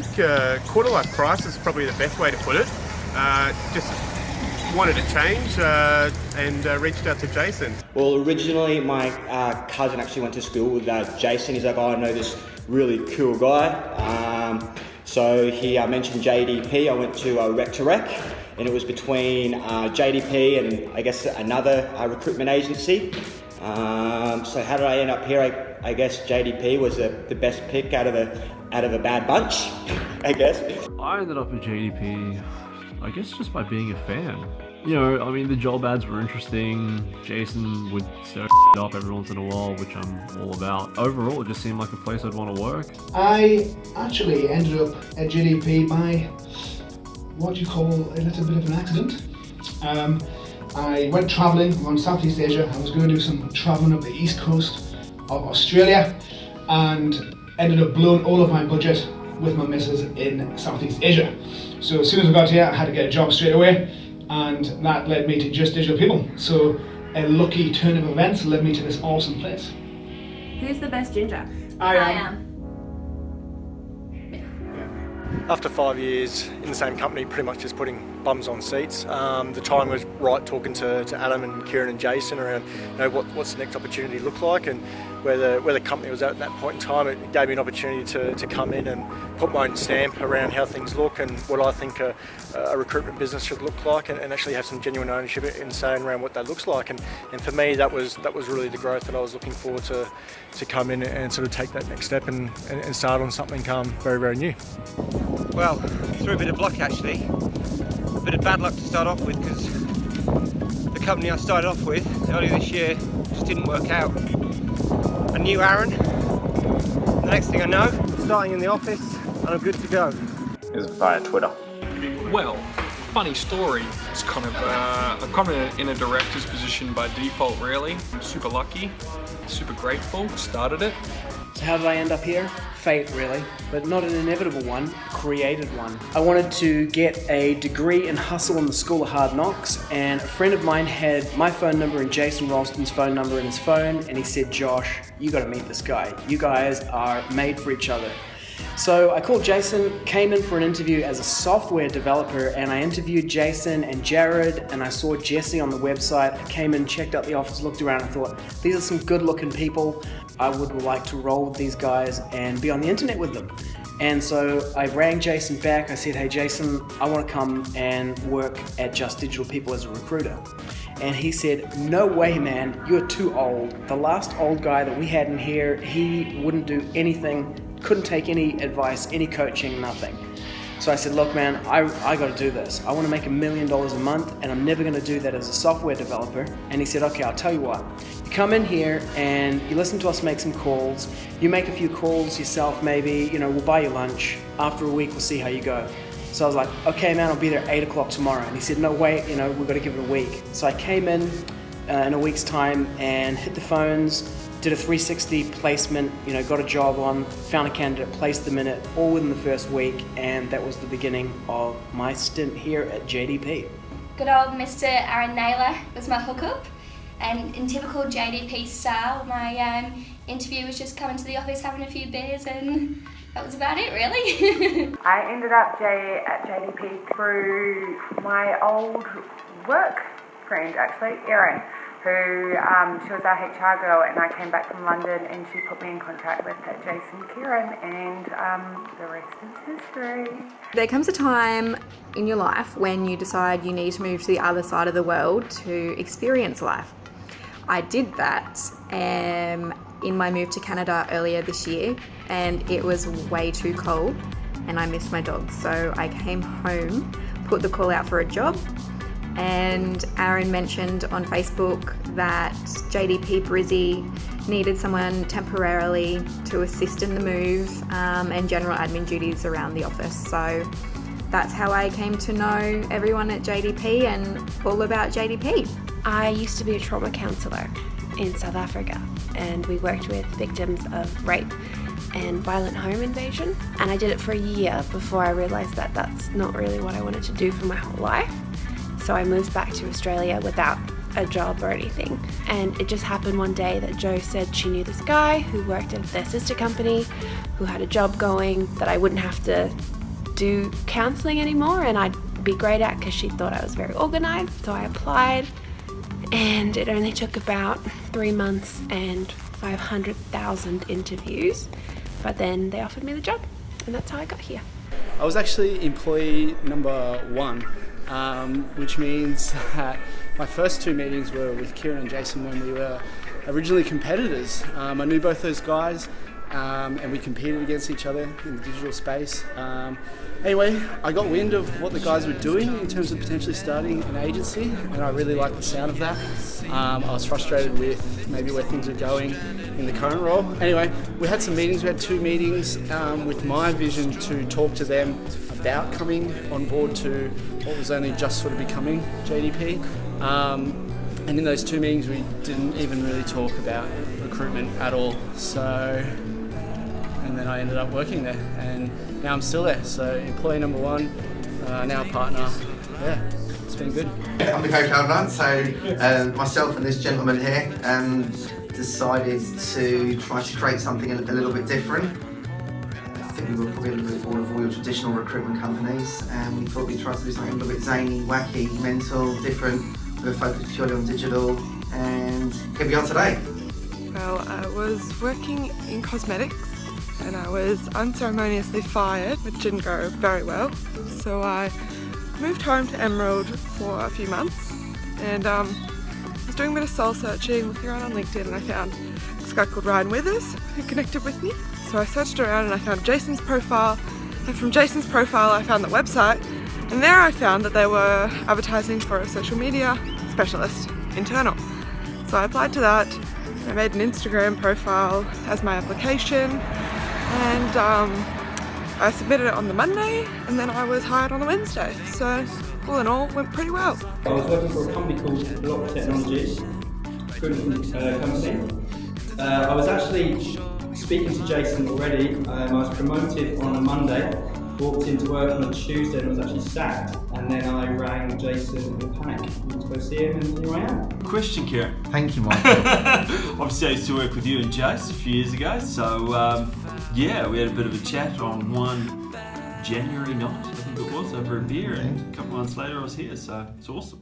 think quarter life crisis is probably the best way to put it. Just wanted to change and reached out to Jason. Well, originally my cousin actually went to school with Jason. He's like, oh, I know this really cool guy. So he mentioned JDP. I went to Rec to Rec, and it was between JDP and I guess another recruitment agency. So how did I end up here? I guess JDP was the best pick out of a bad bunch, I guess. I ended up at JDP, I guess just by being a fan. You know, I mean, the job ads were interesting. Jason would stir up every once in a while, which I'm all about. Overall, it just seemed like a place I'd want to work. I actually ended up at JDP by what you call a little bit of an accident. I went travelling around Southeast Asia. I was going to do some travelling up the east coast of Australia and ended up blowing all of my budget with my missus in Southeast Asia. So as soon as I got here, I had to get a job straight away, and that led me to Just Digital People. So a lucky turn of events led me to this awesome place. Who's the best ginger? I am. After 5 years in the same company, pretty much just putting bums on seats, the time was right talking to Adam and Kieran and Jason around, you know, what's the next opportunity look like and where the company was at that point in time. It gave me an opportunity to come in and put my own stamp around how things look and what I think a recruitment business should look like, and actually have some genuine ownership in saying around what that looks like. And for me, that was really the growth that I was looking for to come in and sort of take that next step and start on something very, very new. Well, through a bit of luck actually. A bit of bad luck to start off with, because the company I started off with earlier this year just didn't work out. I knew Aaron. The next thing I know, I'm starting in the office and I'm good to go. It was via Twitter. Well, funny story. It's kind of I'm kind of in a director's position by default, really. I'm super lucky, super grateful. Started it. So how did I end up here? Fate, really, but not an inevitable one, a created one. I wanted to get a degree in hustle in the School of Hard Knocks, and a friend of mine had my phone number and Jason Ralston's phone number in his phone, and he said, Josh, you gotta meet this guy. You guys are made for each other. So I called Jason, came in for an interview as a software developer, and I interviewed Jason and Jared, and I saw Jesse on the website. I came in, checked out the office, looked around, and thought, these are some good looking people. I would like to roll with these guys and be on the internet with them. And so I rang Jason back. I said, hey Jason, I want to come and work at Just Digital People as a recruiter. And he said, no way, man, you're too old. The last old guy that we had in here, he wouldn't do anything, couldn't take any advice, any coaching, nothing. So I said, look man, I got to do this. I want to make $1 million a month, and I'm never going to do that as a software developer. And he said, okay, I'll tell you what. You come in here and you listen to us make some calls. You make a few calls yourself, maybe, you know, we'll buy you lunch. After a week, we'll see how you go. So I was like, okay man, I'll be there at 8 o'clock tomorrow. And he said, no, wait, you know, we've got to give it a week. So I came in a week's time and hit the phones, did a 360 placement, you know, got a job on, found a candidate, placed them in it, all within the first week, and that was the beginning of my stint here at JDP. Good old Mr. Aaron Naylor was my hookup, and in typical JDP style, my interview was just coming to the office, having a few beers, and that was about it, really. I ended up at JDP through my old work friend, actually, Erin, who she was our HR girl, and I came back from London and she put me in contact with Jason Kieran, and the rest is history. There comes a time in your life when you decide you need to move to the other side of the world to experience life. I did that in my move to Canada earlier this year, and it was way too cold and I missed my dog. So I came home, put the call out for a job, and Aaron mentioned on Facebook that JDP Brizzy needed someone temporarily to assist in the move and general admin duties around the office. So that's how I came to know everyone at JDP and all about JDP. I used to be a trauma counsellor in South Africa, and we worked with victims of rape and violent home invasion, and I did it for a year before I realised that that's not really what I wanted to do for my whole life. So I moved back to Australia without a job or anything. And it just happened one day that Jo said she knew this guy who worked at their sister company, who had a job going that I wouldn't have to do counselling anymore and I'd be great at because she thought I was very organised. So I applied, and it only took about 3 months and 500,000 interviews, but then they offered me the job, and that's how I got here. I was actually employee number 1, which means that my first 2 meetings were with Kieran and Jason when we were originally competitors. I knew both those guys, and we competed against each other in the digital space. Anyway, I got wind of what the guys were doing in terms of potentially starting an agency, and I really liked the sound of that. I was frustrated with maybe where things were going in the current role. Anyway, we had some meetings. We had 2 meetings with my vision to talk to them about coming on board to what was only just sort of becoming JDP. And in those 2 meetings, we didn't even really talk about recruitment at all. And then I ended up working there, and now I'm still there. So employee number 1, now a partner. Yeah, it's been good. I'm the co-founder, so myself and this gentleman here decided to try to create something a little bit different. I think we were probably a little bit bored of all your traditional recruitment companies, and we thought we'd try to do something a little bit zany, wacky, mental, different, with a focus purely on digital, and here we are today. Well, I was working in cosmetics and I was unceremoniously fired, which didn't go very well. So I moved home to Emerald for a few months, and was doing a bit of soul searching, looking around on LinkedIn, and I found this guy called Ryan Withers who connected with me. So I searched around and I found Jason's profile, and from Jason's profile I found the website, and there I found that they were advertising for a social media specialist, internal. So I applied to that. I made an Instagram profile as my application, and I submitted it on the Monday, and then I was hired on the Wednesday. So all in all, went pretty well. I was working for a company called Block Technologies, recruitment company. I was actually speaking to Jason already. I was promoted on a Monday, walked into work on a Tuesday and was actually sacked, and then I rang Jason in a panic. I went to go see him, and here I am. Question, Kieran. Thank you, Michael. Obviously I used to work with you and Jace a few years ago, so yeah, we had a bit of a chat on one January night, I think it was, over a beer, and a couple months later I was here, so it's awesome.